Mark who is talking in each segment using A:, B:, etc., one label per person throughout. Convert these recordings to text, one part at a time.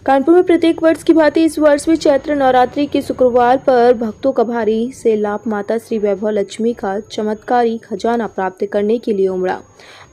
A: कानपुर में प्रत्येक वर्ष की भांति इस वर्ष भी चैत्र नवरात्रि के शुक्रवार पर भक्तों का भारी से लाभ माता श्री वैभव लक्ष्मी का चमत्कारी खजाना प्राप्त करने के लिए उमड़ा।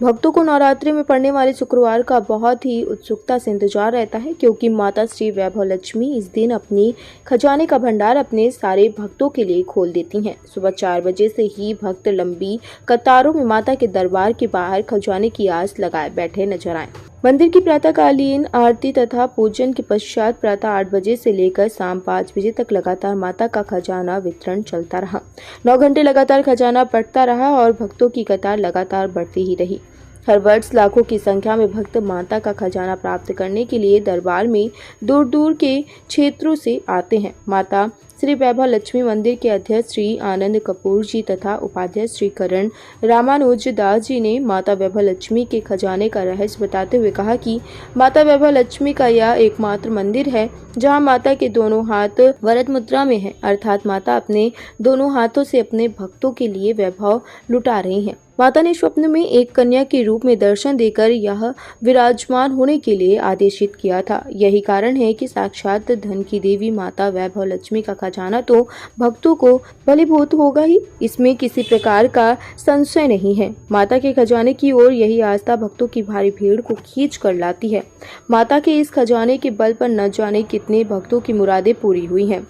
A: भक्तों को नवरात्रि में पड़ने वाले शुक्रवार का बहुत ही उत्सुकता से इंतजार रहता है, क्योंकि माता श्री वैभव लक्ष्मी इस दिन अपनी खजाने का भंडार अपने सारे भक्तों के लिए खोल देती हैं। सुबह 4 बजे से ही भक्त लंबी कतारों में माता के दरबार के बाहर खजाने की आस लगाए बैठे नजर आए। मंदिर की प्रातःकालीन आरती तथा पूजन के पश्चात प्रातः 8 बजे से लेकर शाम 5 बजे तक लगातार माता का खजाना वितरण चलता रहा। 9 घंटे लगातार खजाना बढ़ता रहा और भक्तों की कतार लगातार बढ़ती ही रही। हर वर्ष लाखों की संख्या में भक्त माता का खजाना प्राप्त करने के लिए दरबार में दूर दूर के क्षेत्रों से आते हैं। माता श्री वैभव लक्ष्मी मंदिर के अध्यक्ष श्री आनंद कपूर जी तथा उपाध्यक्ष श्री करण रामानुज दास जी ने माता वैभव लक्ष्मी के खजाने का रहस्य बताते हुए कहा कि माता वैभव लक्ष्मी का यह एकमात्र मंदिर है जहां माता के दोनों हाथ वरद मुद्रा में है, अर्थात माता अपने दोनों हाथों से अपने भक्तों के लिए वैभव लुटा रही हैं। माता ने स्वप्न में एक कन्या के रूप में दर्शन देकर यह विराजमान होने के लिए आदेशित किया था। यही कारण है कि साक्षात धन की देवी माता वैभव लक्ष्मी का खजाना तो भक्तों को फलीभूत होगा ही, इसमें किसी प्रकार का संशय नहीं है। माता के खजाने की ओर यही आस्था भक्तों की भारी भीड़ को खींच कर लाती है। माता के इस खजाने के बल पर न जाने कितने भक्तों की मुरादें पूरी हुई हैं,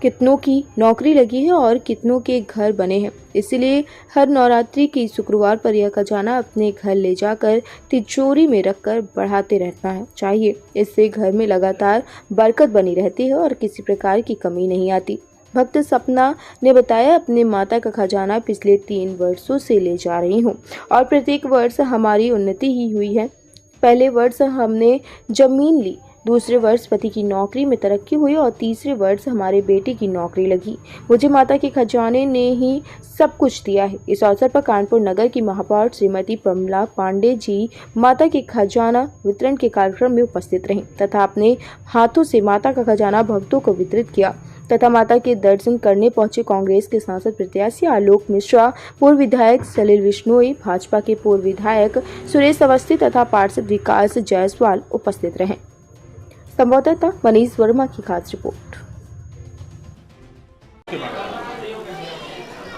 A: कितनों की नौकरी लगी है और कितनों के घर बने हैं। इसलिए हर नवरात्रि की शुक्रवार पर यह खजाना अपने घर ले जाकर तिजोरी में रखकर बढ़ाते रहना चाहिए। इससे घर में लगातार बरकत बनी रहती है और किसी प्रकार की कमी नहीं आती। भक्त सपना ने बताया, अपने माता का खजाना पिछले 3 वर्षों से ले जा रही हूँ और प्रत्येक वर्ष हमारी उन्नति ही हुई है। पहले वर्ष हमने जमीन ली, दूसरे वर्ष पति की नौकरी में तरक्की हुई और तीसरे वर्ष हमारे बेटे की नौकरी लगी। मुझे माता के खजाने ने ही सब कुछ दिया है। इस अवसर पर कानपुर नगर की महापौर श्रीमती प्रमला पांडे जी माता के खजाना वितरण के कार्यक्रम में उपस्थित रहीं तथा अपने हाथों से माता का खजाना भक्तों को वितरित किया तथा माता के दर्शन करने पहुंचे कांग्रेस के सांसद प्रत्याशी आलोक मिश्रा, पूर्व विधायक सलील बिश्नोई, भाजपा के पूर्व विधायक सुरेश अवस्थी तथा पार्षद विकास जायसवाल उपस्थित रहे। संवाददाता मनीष वर्मा की खास रिपोर्ट।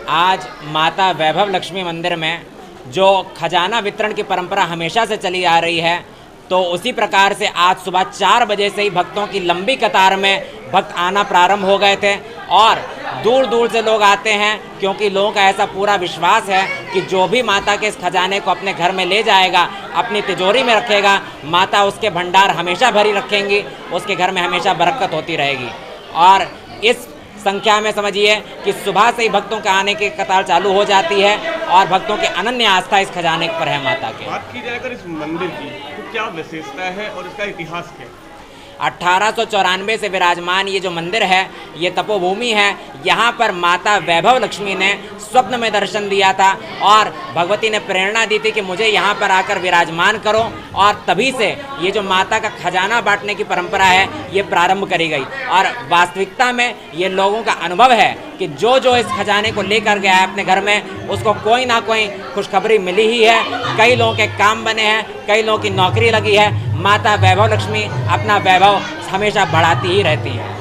B: आज माता वैभव लक्ष्मी मंदिर में जो खजाना वितरण की परंपरा हमेशा से चली आ रही है, तो उसी प्रकार से आज सुबह 4 बजे से ही भक्तों की लंबी कतार में भक्त आना प्रारंभ हो गए थे और दूर दूर से लोग आते हैं, क्योंकि लोगों का ऐसा पूरा विश्वास है कि जो भी माता के इस खजाने को अपने घर में ले जाएगा, अपनी तिजोरी में रखेगा, माता उसके भंडार हमेशा भरी रखेंगी, उसके घर में हमेशा बरकत होती रहेगी। और इस संख्या में समझिए कि सुबह से ही भक्तों के आने की कतार चालू हो जाती है और भक्तों की अनन्य आस्था इस खजाने पर है माता के।
C: बात की जाए अगर इस मंदिर की, तो क्या विशेषता है और इसका इतिहास क्या है?
B: 1894 से विराजमान ये जो मंदिर है, ये तपोभूमि है। यहाँ पर माता वैभव लक्ष्मी ने स्वप्न में दर्शन दिया था और भगवती ने प्रेरणा दी थी कि मुझे यहाँ पर आकर विराजमान करो, और तभी से ये जो माता का खजाना बांटने की परंपरा है, ये प्रारंभ करी गई। और वास्तविकता में ये लोगों का अनुभव है कि जो जो इस खजाने को लेकर गया है अपने घर में, उसको कोई ना कोई खुशखबरी मिली ही है। कई लोगों के काम बने हैं, कई लोगों की नौकरी लगी है। माता वैभव लक्ष्मी अपना वैभव हमेशा बढ़ाती ही रहती है।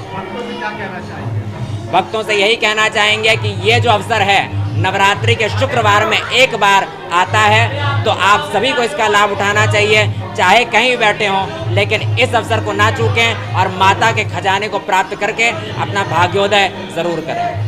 B: भक्तों से यही कहना चाहेंगे कि ये जो अवसर है नवरात्रि के शुक्रवार में एक बार आता है, तो आप सभी को इसका लाभ उठाना चाहिए, चाहे कहीं भी बैठे हों, लेकिन इस अवसर को ना चूकें और माता के खजाने को प्राप्त करके अपना भाग्योदय जरूर करें।